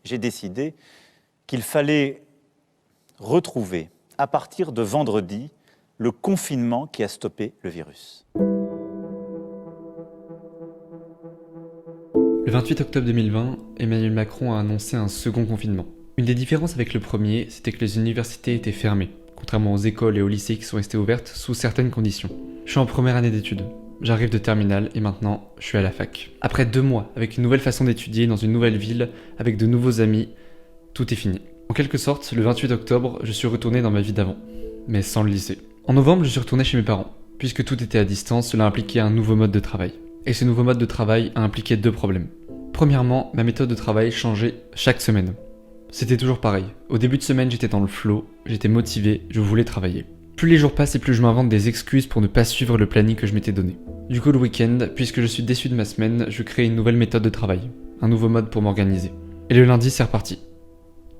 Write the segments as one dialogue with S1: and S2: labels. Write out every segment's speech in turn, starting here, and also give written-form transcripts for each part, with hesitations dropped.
S1: j'ai décidé qu'il fallait retrouver, à partir de vendredi, le confinement qui a stoppé le virus.
S2: Le 28 octobre 2020, Emmanuel Macron a annoncé un second confinement. Une des différences avec le premier, c'était que les universités étaient fermées, contrairement aux écoles et aux lycées qui sont restées ouvertes sous certaines conditions. Je suis en première année d'études. J'arrive de terminale et maintenant, je suis à la fac. Après 2 mois, avec une nouvelle façon d'étudier dans une nouvelle ville, avec de nouveaux amis, tout est fini. En quelque sorte, le 28 octobre, je suis retourné dans ma vie d'avant, mais sans le lycée. En novembre, je suis retourné chez mes parents. Puisque tout était à distance, cela impliquait un nouveau mode de travail. Et ce nouveau mode de travail a impliqué 2 problèmes. Premièrement, ma méthode de travail changeait chaque semaine. C'était toujours pareil. Au début de semaine, j'étais dans le flow, j'étais motivé, je voulais travailler. Plus les jours passent et plus je m'invente des excuses pour ne pas suivre le planning que je m'étais donné. Du coup, le week-end, puisque je suis déçu de ma semaine, je crée une nouvelle méthode de travail. Un nouveau mode pour m'organiser. Et le lundi, c'est reparti.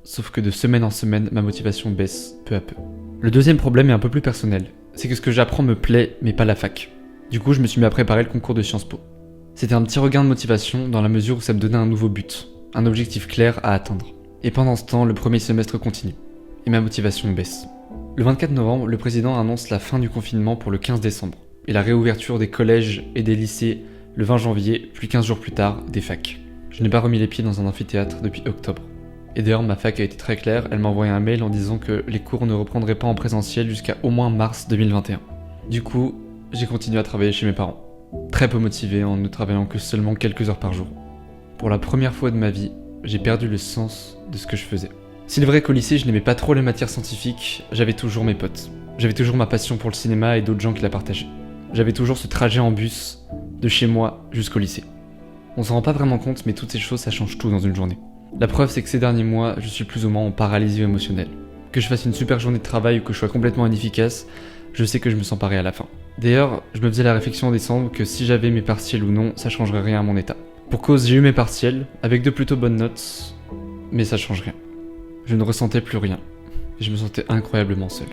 S2: Sauf que de semaine en semaine, ma motivation baisse peu à peu. Le deuxième problème est un peu plus personnel. C'est que ce que j'apprends me plaît, mais pas la fac. Du coup, je me suis mis à préparer le concours de Sciences Po. C'était un petit regain de motivation dans la mesure où ça me donnait un nouveau but, un objectif clair à atteindre. Et pendant ce temps, le premier semestre continue. Et ma motivation baisse. Le 24 novembre, le président annonce la fin du confinement pour le 15 décembre. Et la réouverture des collèges et des lycées le 20 janvier, puis 15 jours plus tard, des facs. Je n'ai pas remis les pieds dans un amphithéâtre depuis octobre. Et d'ailleurs, ma fac a été très claire, elle m'a envoyé un mail en disant que les cours ne reprendraient pas en présentiel jusqu'à au moins mars 2021. Du coup, j'ai continué à travailler chez mes parents. Très peu motivé en ne travaillant que seulement quelques heures par jour. Pour la première fois de ma vie, j'ai perdu le sens de ce que je faisais. S'il est vrai qu'au lycée, je n'aimais pas trop les matières scientifiques, j'avais toujours mes potes. J'avais toujours ma passion pour le cinéma et d'autres gens qui la partageaient. J'avais toujours ce trajet en bus, de chez moi jusqu'au lycée. On s'en rend pas vraiment compte, mais toutes ces choses, ça change tout dans une journée. La preuve, c'est que ces derniers mois, je suis plus ou moins en paralysie émotionnelle. Que je fasse une super journée de travail ou que je sois complètement inefficace, je sais que je me sens pareil à la fin. D'ailleurs, je me faisais la réflexion en décembre que si j'avais mes partiels ou non, ça changerait rien à mon état. Pour cause, j'ai eu mes partiels, avec de plutôt bonnes notes, mais ça change rien. Je ne ressentais plus rien. Et je me sentais incroyablement seul.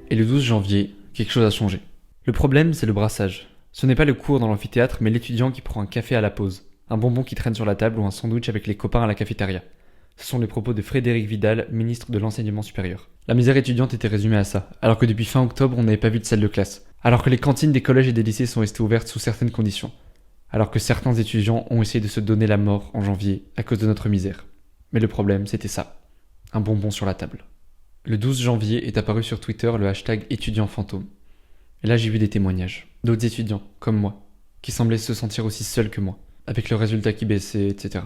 S2: Et le 12 janvier, quelque chose a changé. Le problème, c'est le brassage. Ce n'est pas le cours dans l'amphithéâtre, mais l'étudiant qui prend un café à la pause, un bonbon qui traîne sur la table ou un sandwich avec les copains à la cafétéria. Ce sont les propos de Frédérique Vidal, ministre de l'Enseignement supérieur. La misère étudiante était résumée à ça, alors que depuis fin octobre, on n'avait pas vu de salle de classe. Alors que les cantines des collèges et des lycées sont restées ouvertes sous certaines conditions. Alors que certains étudiants ont essayé de se donner la mort en janvier à cause de notre misère. Mais le problème, c'était ça. Un bonbon sur la table. Le 12 janvier est apparu sur Twitter le hashtag étudiant fantôme. Et là, j'ai vu des témoignages. D'autres étudiants, comme moi, qui semblaient se sentir aussi seuls que moi, avec le résultat qui baissait, etc.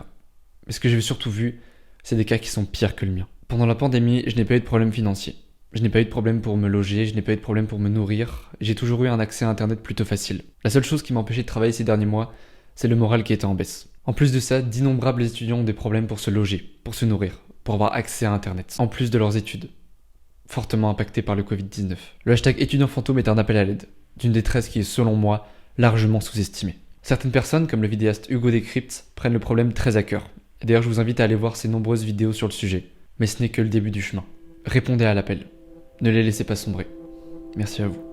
S2: Mais ce que j'ai surtout vu, c'est des cas qui sont pires que le mien. Pendant la pandémie, je n'ai pas eu de problème financier. Je n'ai pas eu de problème pour me loger, je n'ai pas eu de problème pour me nourrir. J'ai toujours eu un accès à Internet plutôt facile. La seule chose qui m'a empêché de travailler ces derniers mois, c'est le moral qui était en baisse. En plus de ça, d'innombrables étudiants ont des problèmes pour se loger, pour se nourrir, pour avoir accès à Internet, en plus de leurs études, fortement impactées par le Covid-19. Le hashtag étudiant fantôme est un appel à l'aide, d'une détresse qui est, selon moi, largement sous-estimée. Certaines personnes, comme le vidéaste Hugo Décrypte, prennent le problème très à cœur. Et d'ailleurs, je vous invite à aller voir ses nombreuses vidéos sur le sujet. Mais ce n'est que le début du chemin. Répondez à l'appel. Ne les laissez pas sombrer. Merci à vous.